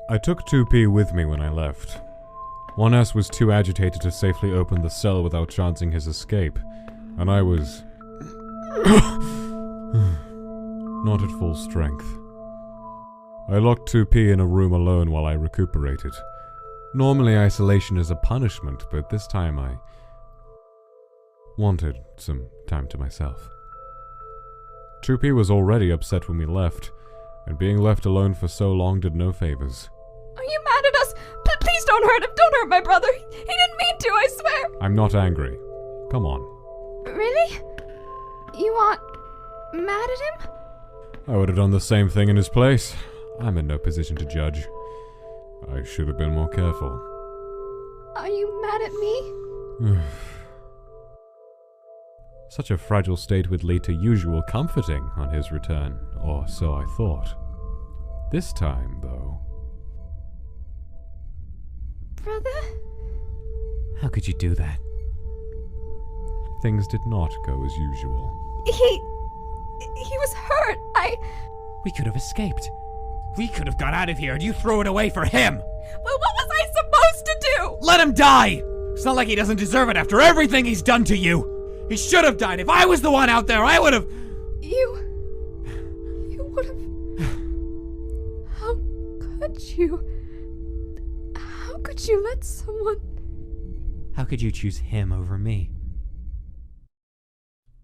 I took 2P with me when I left. 1S was too agitated to safely open the cell without chancing his escape, and I was not at full strength. I locked 2P in a room alone while I recuperated. Normally isolation is a punishment, but this time I wanted some time to myself. 2P was already upset when we left, and being left alone for so long did no favors. Are you mad at us? Please don't hurt him. Don't hurt my brother. He didn't mean to, I swear. I'm not angry. Come on. Really? You aren't mad at him? I would have done the same thing in his place. I'm in no position to judge. I should have been more careful. Are you mad at me? Such a fragile state would lead to usual comforting on his return, or so I thought. This time, though... Brother? How could you do that? Things did not go as usual. He was hurt. We could have escaped. We could have got out of here and you throw it away for him! Well, what was I supposed to do? Let him die! It's not like he doesn't deserve it after everything he's done to you! He should have died. If I was the one out there, I would have... You would have... How could you? How could you let someone... How could you choose him over me?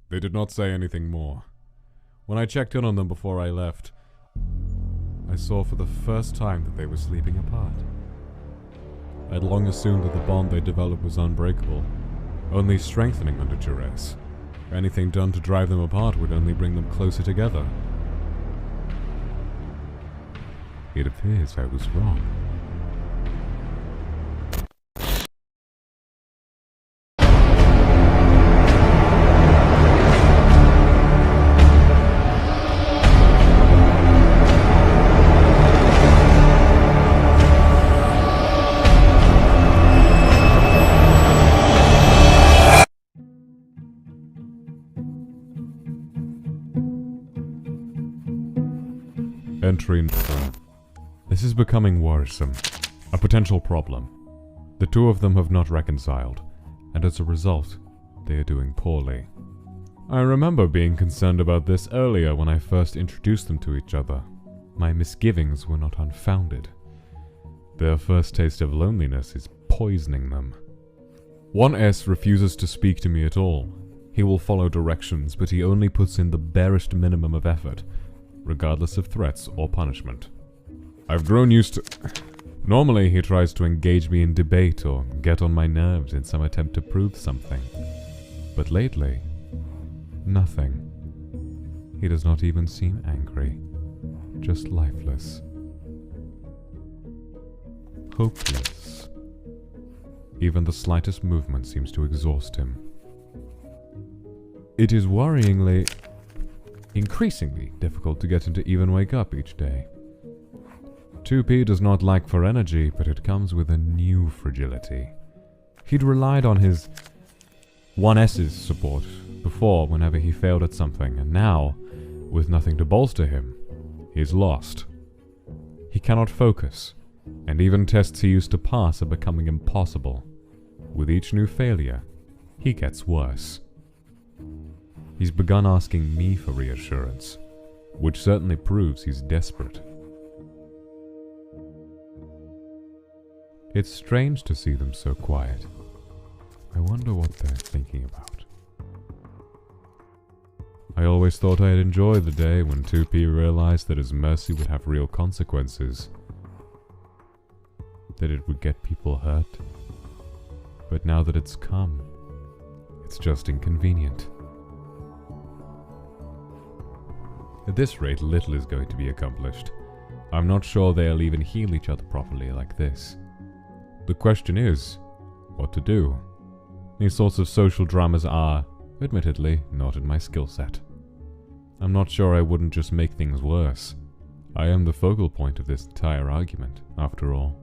They did not say anything more. When I checked in on them before I left, I saw for the first time that they were sleeping apart. I'd long assumed that the bond they developed was unbreakable, only strengthening under duress. Anything done to drive them apart would only bring them closer together. It appears I was wrong. Entry. This is becoming worrisome. A potential problem. The two of them have not reconciled, and as a result, they are doing poorly. I remember being concerned about this earlier when I first introduced them to each other. My misgivings were not unfounded. Their first taste of loneliness is poisoning them. 1S refuses to speak to me at all. He will follow directions, but he only puts in the barest minimum of effort, regardless of threats or punishment. I've grown used to... Normally, he tries to engage me in debate or get on my nerves in some attempt to prove something. But lately, nothing. He does not even seem angry, just lifeless. Hopeless. Even the slightest movement seems to exhaust him. It is increasingly difficult to get him to even wake up each day. 2P does not lack for energy, but it comes with a new fragility. He'd relied on his 1S's support before whenever he failed at something, and now, with nothing to bolster him, he is lost. He cannot focus, and even tests he used to pass are becoming impossible. With each new failure, he gets worse. He's begun asking me for reassurance, which certainly proves he's desperate. It's strange to see them so quiet. I wonder what they're thinking about. I always thought I'd enjoy the day when 2P realized that his mercy would have real consequences. That it would get people hurt. But now that it's come, it's just inconvenient. At this rate, little is going to be accomplished. I'm not sure they'll even heal each other properly like this. The question is, what to do? These sorts of social dramas are, admittedly, not in my skill set. I'm not sure I wouldn't just make things worse. I am the focal point of this entire argument, after all.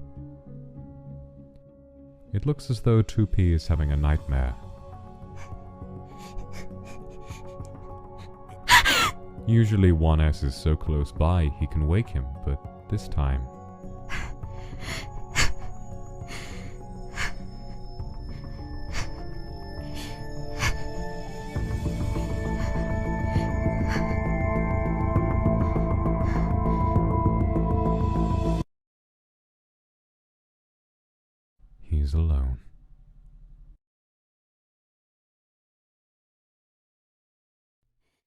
It looks as though 2P is having a nightmare. Usually 1S is so close by he can wake him, but this time... He's alone.